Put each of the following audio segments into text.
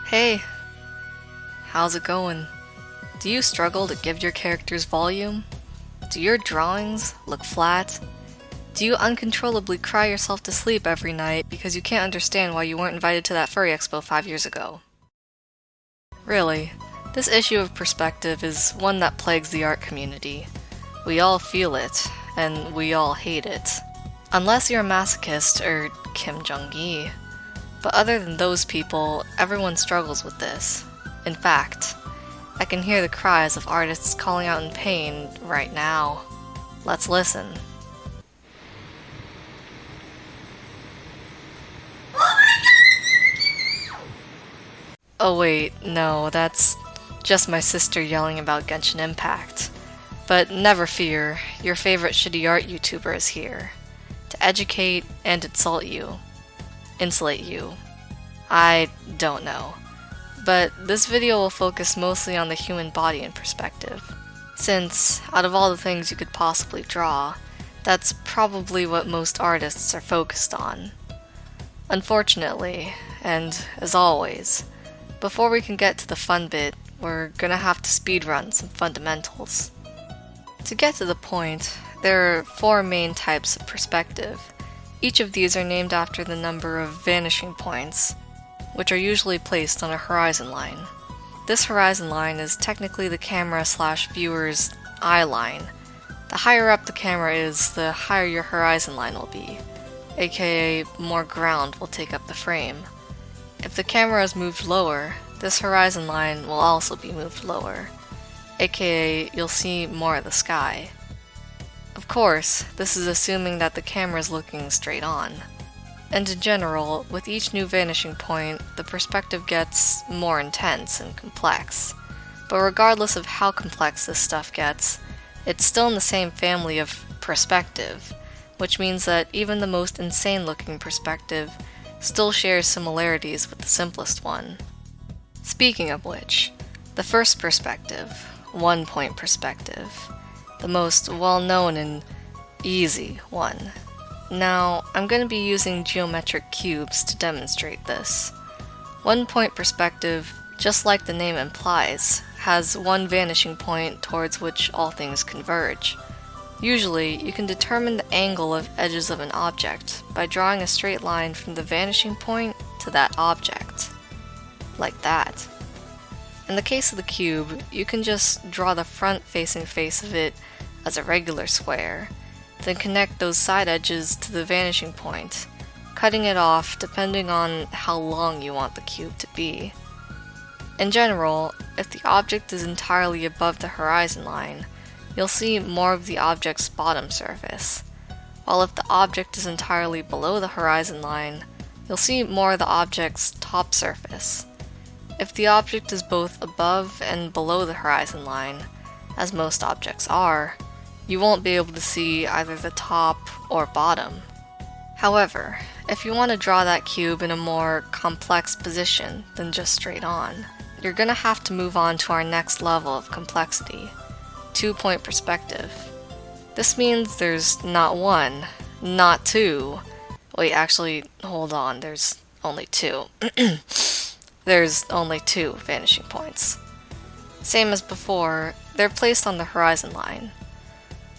Hey, how's it going? Do you struggle to give your characters volume? Do your drawings look flat? Do you uncontrollably cry yourself to sleep every night because you can't understand why you weren't invited to that furry expo 5 years ago? Really, this issue of perspective is one that plagues the art community. We all feel it, and we all hate it. Unless you're a masochist or Kim Jong-gi. But other than those people, everyone struggles with this. In fact, I can hear the cries of artists calling out in pain right now. Let's listen. Oh wait, no, that's just my sister yelling about Genshin Impact. But never fear, your favorite shitty art YouTuber is here. To educate and insulate you. I don't know. But this video will focus mostly on the human body in perspective. Since, out of all the things you could possibly draw, that's probably what most artists are focused on. Unfortunately, and as always, before we can get to the fun bit, we're gonna have to speedrun some fundamentals. To get to the point, there are 4 main types of perspective. Each of these are named after the number of vanishing points, which are usually placed on a horizon line. This horizon line is technically the camera/viewer's eye line. The higher up the camera is, the higher your horizon line will be, aka more ground will take up the frame. If the camera is moved lower, this horizon line will also be moved lower, aka you'll see more of the sky. Of course, this is assuming that the camera is looking straight on. And in general, with each new vanishing point, the perspective gets more intense and complex. But regardless of how complex this stuff gets, it's still in the same family of perspective, which means that even the most insane looking perspective still shares similarities with the simplest one. Speaking of which, the first perspective, 1-point perspective, the most well-known and easy one. Now, I'm going to be using geometric cubes to demonstrate this. 1-point perspective, just like the name implies, has one vanishing point towards which all things converge. Usually, you can determine the angle of edges of an object by drawing a straight line from the vanishing point to that object. Like that. In the case of the cube, you can just draw the front-facing face of it as a regular square, then connect those side edges to the vanishing point, cutting it off depending on how long you want the cube to be. In general, if the object is entirely above the horizon line, you'll see more of the object's bottom surface, while if the object is entirely below the horizon line, you'll see more of the object's top surface. If the object is both above and below the horizon line, as most objects are, you won't be able to see either the top or bottom. However, if you want to draw that cube in a more complex position than just straight on, you're gonna have to move on to our next level of complexity, 2-point perspective. This means there's not 1, not 2. Wait, actually, hold on, there's only 2. There's only 2 vanishing points. Same as before, they're placed on the horizon line.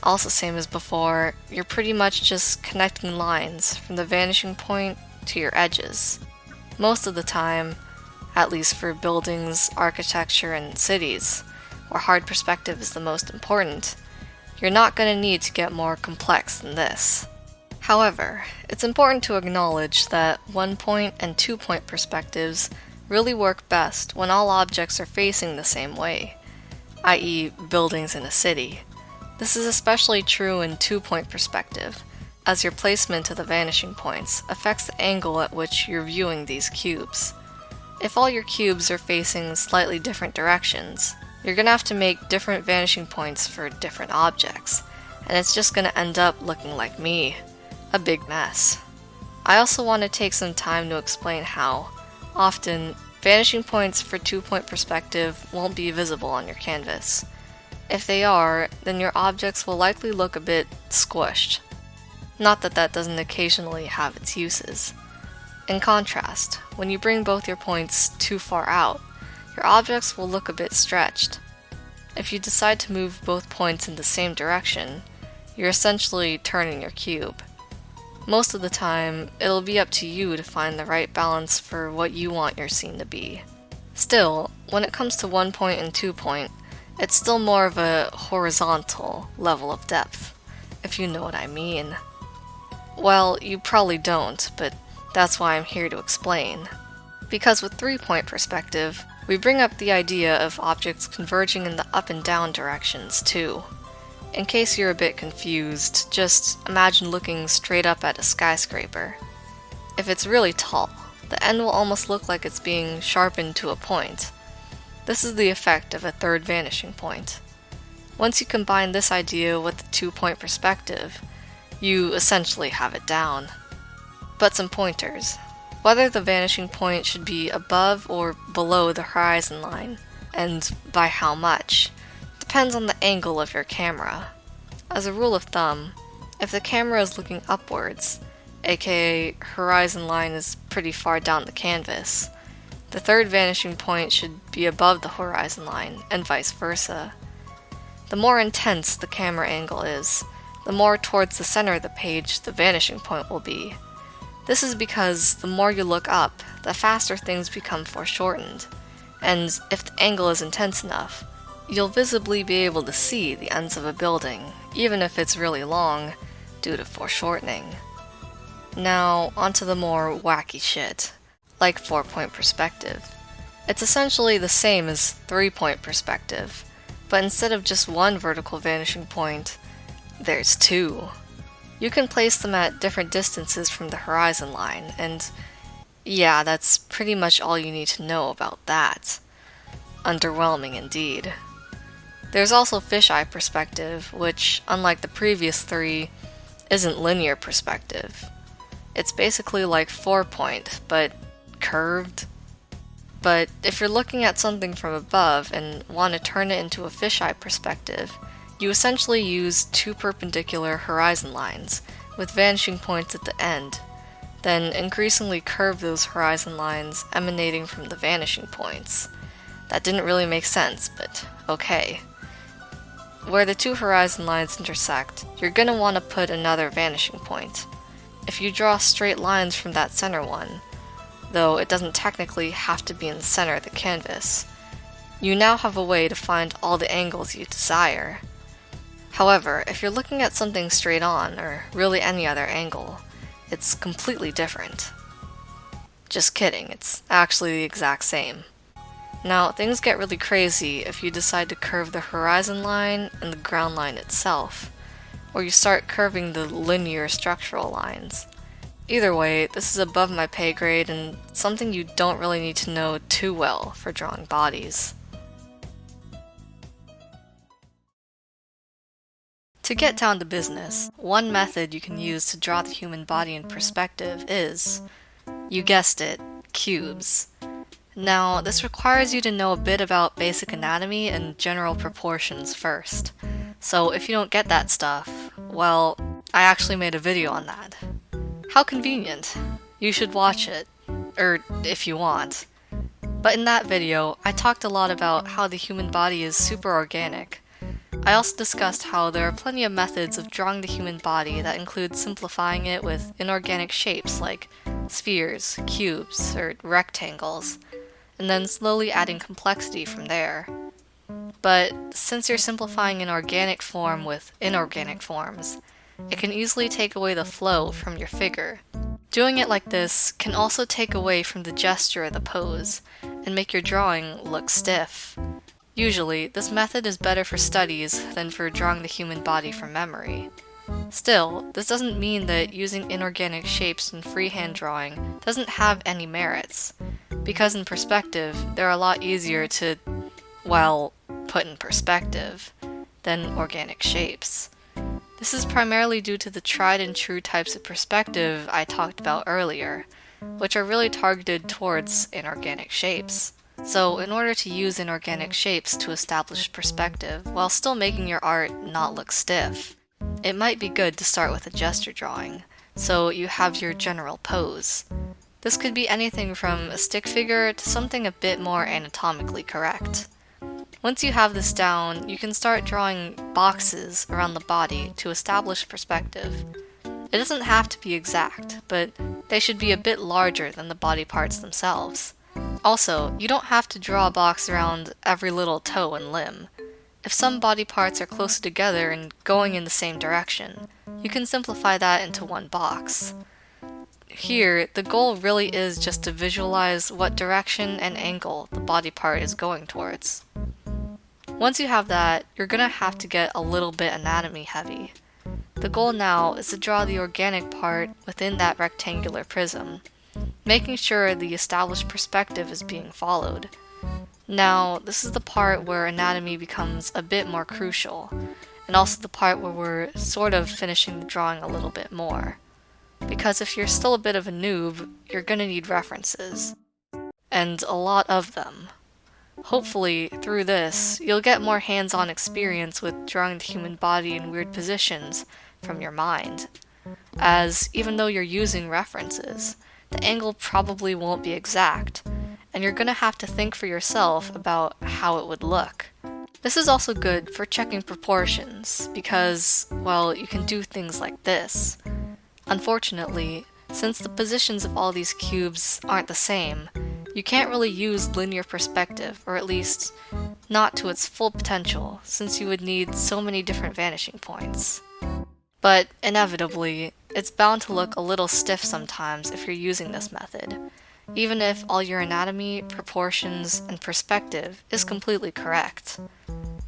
Also same as before, you're pretty much just connecting lines from the vanishing point to your edges. Most of the time, at least for buildings, architecture, and cities, where hard perspective is the most important, you're not going to need to get more complex than this. However, it's important to acknowledge that 1-point and 2-point perspectives really work best when all objects are facing the same way, i.e. buildings in a city. This is especially true in 2-point perspective, as your placement of the vanishing points affects the angle at which you're viewing these cubes. If all your cubes are facing slightly different directions, you're going to have to make different vanishing points for different objects, and it's just going to end up looking like me, a big mess. I also want to take some time to explain how, often, vanishing points for 2-point perspective won't be visible on your canvas. If they are, then your objects will likely look a bit squished. Not that that doesn't occasionally have its uses. In contrast, when you bring both your points too far out, your objects will look a bit stretched. If you decide to move both points in the same direction, you're essentially turning your cube. Most of the time, it'll be up to you to find the right balance for what you want your scene to be. Still, when it comes to 1 point and 2 point, it's still more of a horizontal level of depth, if you know what I mean. Well, you probably don't, but that's why I'm here to explain. Because with 3 point perspective, we bring up the idea of objects converging in the up and down directions too. In case you're a bit confused, just imagine looking straight up at a skyscraper. If it's really tall, the end will almost look like it's being sharpened to a point. This is the effect of a third vanishing point. Once you combine this idea with the 2 point perspective, you essentially have it down. But some pointers. Whether the vanishing point should be above or below the horizon line, and by how much, depends on the angle of your camera. As a rule of thumb, if the camera is looking upwards, aka horizon line is pretty far down the canvas, the third vanishing point should be above the horizon line, and vice versa. The more intense the camera angle is, the more towards the center of the page the vanishing point will be. This is because the more you look up, the faster things become foreshortened, and if the angle is intense enough, you'll visibly be able to see the ends of a building, even if it's really long, due to foreshortening. Now, onto the more wacky shit, like 4 point perspective. It's essentially the same as 3 point perspective, but instead of just one vertical vanishing point, there's 2. You can place them at different distances from the horizon line, and yeah, that's pretty much all you need to know about that. Underwhelming indeed. There's also fisheye perspective, which, unlike the previous 3, isn't linear perspective. It's basically like 4 point, but curved. But if you're looking at something from above and want to turn it into a fisheye perspective, you essentially use 2 perpendicular horizon lines, with vanishing points at the end, then increasingly curve those horizon lines emanating from the vanishing points. That didn't really make sense, but okay. Where the 2 horizon lines intersect, you're gonna want to put another vanishing point. If you draw straight lines from that center one, though it doesn't technically have to be in the center of the canvas, you now have a way to find all the angles you desire. However, if you're looking at something straight on, or really any other angle, it's completely different. Just kidding, it's actually the exact same. Now, things get really crazy if you decide to curve the horizon line and the ground line itself, or you start curving the linear structural lines. Either way, this is above my pay grade and something you don't really need to know too well for drawing bodies. To get down to business, one method you can use to draw the human body in perspective is, you guessed it, cubes. Now, this requires you to know a bit about basic anatomy and general proportions first. So if you don't get that stuff, well, I actually made a video on that. How convenient. You should watch it. If you want. But in that video, I talked a lot about how the human body is super organic. I also discussed how there are plenty of methods of drawing the human body that include simplifying it with inorganic shapes like spheres, cubes, or rectangles, and then slowly adding complexity from there. But since you're simplifying an organic form with inorganic forms, it can easily take away the flow from your figure. Doing it like this can also take away from the gesture of the pose, and make your drawing look stiff. Usually, this method is better for studies than for drawing the human body from memory. Still, this doesn't mean that using inorganic shapes in freehand drawing doesn't have any merits, because in perspective, they're a lot easier to, well, put in perspective than organic shapes. This is primarily due to the tried and true types of perspective I talked about earlier, which are really targeted towards inorganic shapes. So in order to use inorganic shapes to establish perspective while still making your art not look stiff, it might be good to start with a gesture drawing, so you have your general pose. This could be anything from a stick figure to something a bit more anatomically correct. Once you have this down, you can start drawing boxes around the body to establish perspective. It doesn't have to be exact, but they should be a bit larger than the body parts themselves. Also, you don't have to draw a box around every little toe and limb. If some body parts are closer together and going in the same direction, you can simplify that into one box. Here, the goal really is just to visualize what direction and angle the body part is going towards. Once you have that, you're gonna have to get a little bit anatomy heavy. The goal now is to draw the organic part within that rectangular prism, making sure the established perspective is being followed. Now, this is the part where anatomy becomes a bit more crucial, and also the part where we're sort of finishing the drawing a little bit more. Because if you're still a bit of a noob, you're gonna need references. And a lot of them. Hopefully, through this, you'll get more hands-on experience with drawing the human body in weird positions from your mind. As, even though you're using references, the angle probably won't be exact, and you're gonna have to think for yourself about how it would look. This is also good for checking proportions, because, well, you can do things like this. Unfortunately, since the positions of all these cubes aren't the same, you can't really use linear perspective, or at least not to its full potential, since you would need so many different vanishing points. But inevitably, it's bound to look a little stiff sometimes if you're using this method, even if all your anatomy, proportions, and perspective is completely correct.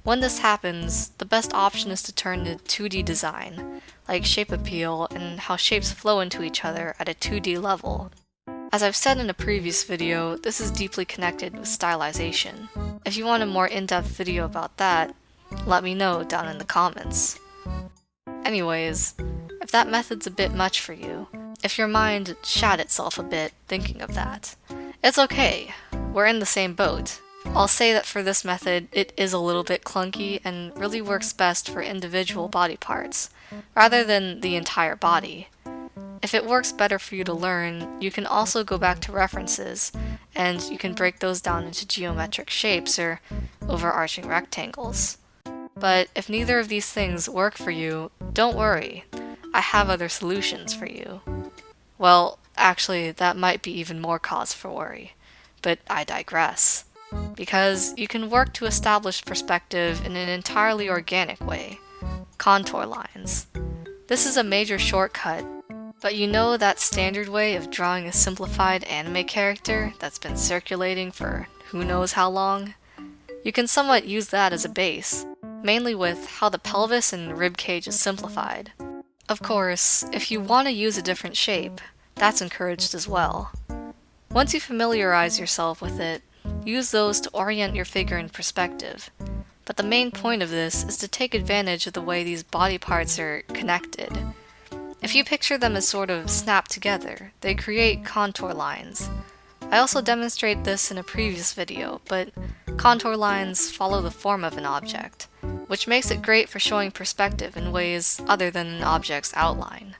When this happens, the best option is to turn to 2D design, like shape appeal and how shapes flow into each other at a 2D level. As I've said in a previous video, this is deeply connected with stylization. If you want a more in-depth video about that, let me know down in the comments. Anyways, if that method's a bit much for you, if your mind shat itself a bit thinking of that, it's okay, we're in the same boat. I'll say that for this method, it is a little bit clunky and really works best for individual body parts, rather than the entire body. If it works better for you to learn, you can also go back to references, and you can break those down into geometric shapes or overarching rectangles. But if neither of these things work for you, don't worry, I have other solutions for you. Well, actually, that might be even more cause for worry, but I digress. Because you can work to establish perspective in an entirely organic way, contour lines. This is a major shortcut, but you know that standard way of drawing a simplified anime character that's been circulating for who knows how long? You can somewhat use that as a base, mainly with how the pelvis and rib cage is simplified. Of course, if you want to use a different shape, that's encouraged as well. Once you familiarize yourself with it, use those to orient your figure in perspective. But the main point of this is to take advantage of the way these body parts are connected. If you picture them as sort of snapped together, they create contour lines. I also demonstrate this in a previous video, but contour lines follow the form of an object, which makes it great for showing perspective in ways other than an object's outline.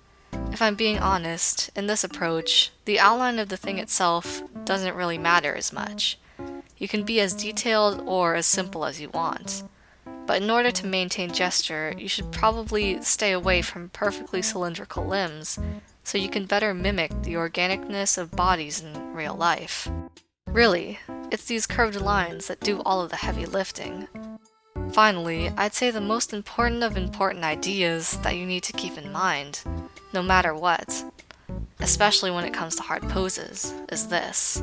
If I'm being honest, in this approach, the outline of the thing itself doesn't really matter as much. You can be as detailed or as simple as you want. But in order to maintain gesture, you should probably stay away from perfectly cylindrical limbs, so you can better mimic the organicness of bodies in real life. Really, it's these curved lines that do all of the heavy lifting. Finally, I'd say the most important of important ideas that you need to keep in mind, no matter what, especially when it comes to hard poses, is this.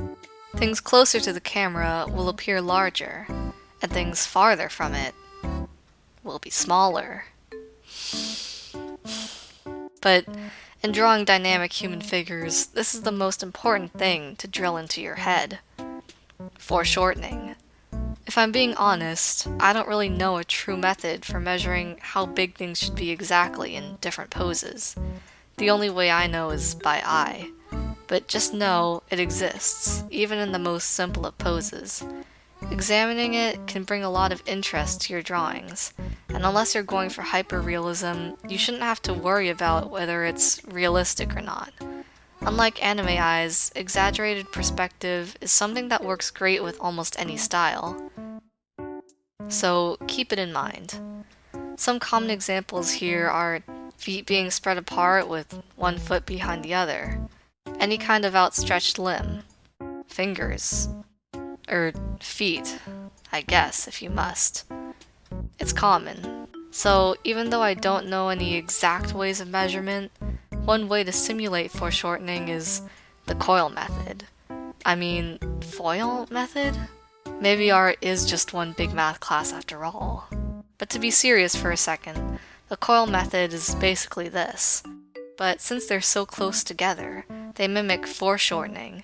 Things closer to the camera will appear larger, and things farther from it will be smaller. But in drawing dynamic human figures, this is the most important thing to drill into your head. Foreshortening. If I'm being honest, I don't really know a true method for measuring how big things should be exactly in different poses. The only way I know is by eye. But just know it exists, even in the most simple of poses. Examining it can bring a lot of interest to your drawings, and unless you're going for hyperrealism, you shouldn't have to worry about whether it's realistic or not. Unlike anime eyes, exaggerated perspective is something that works great with almost any style. So keep it in mind. Some common examples here are feet being spread apart with one foot behind the other, any kind of outstretched limb, fingers, or feet, I guess, if you must. It's common. So even though I don't know any exact ways of measurement, one way to simulate foreshortening is the coil method. I mean, foil method? Maybe art is just one big math class after all. But to be serious for a second, the coil method is basically this. But since they're so close together, they mimic foreshortening,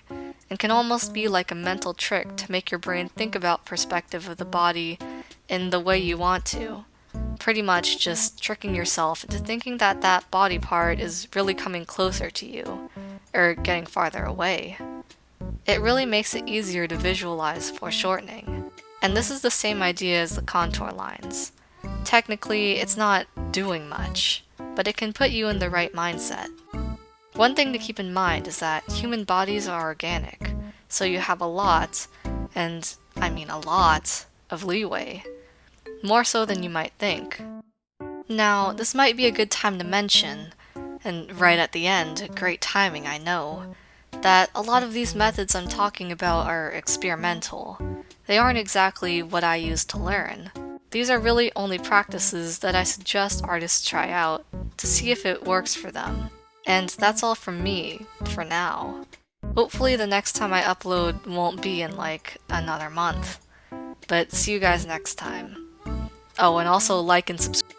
and can almost be like a mental trick to make your brain think about perspective of the body in the way you want to. Pretty much just tricking yourself into thinking that that body part is really coming closer to you, or getting farther away. It really makes it easier to visualize foreshortening. And this is the same idea as the contour lines. Technically, it's not doing much, but it can put you in the right mindset. One thing to keep in mind is that human bodies are organic, so you have a lot, and I mean a lot, of leeway. More so than you might think. Now, this might be a good time to mention, and right at the end, great timing I know, that a lot of these methods I'm talking about are experimental. They aren't exactly what I use to learn. These are really only practices that I suggest artists try out to see if it works for them. And that's all from me, for now. Hopefully the next time I upload won't be in like another month. But see you guys next time. Oh, and also like and subscribe.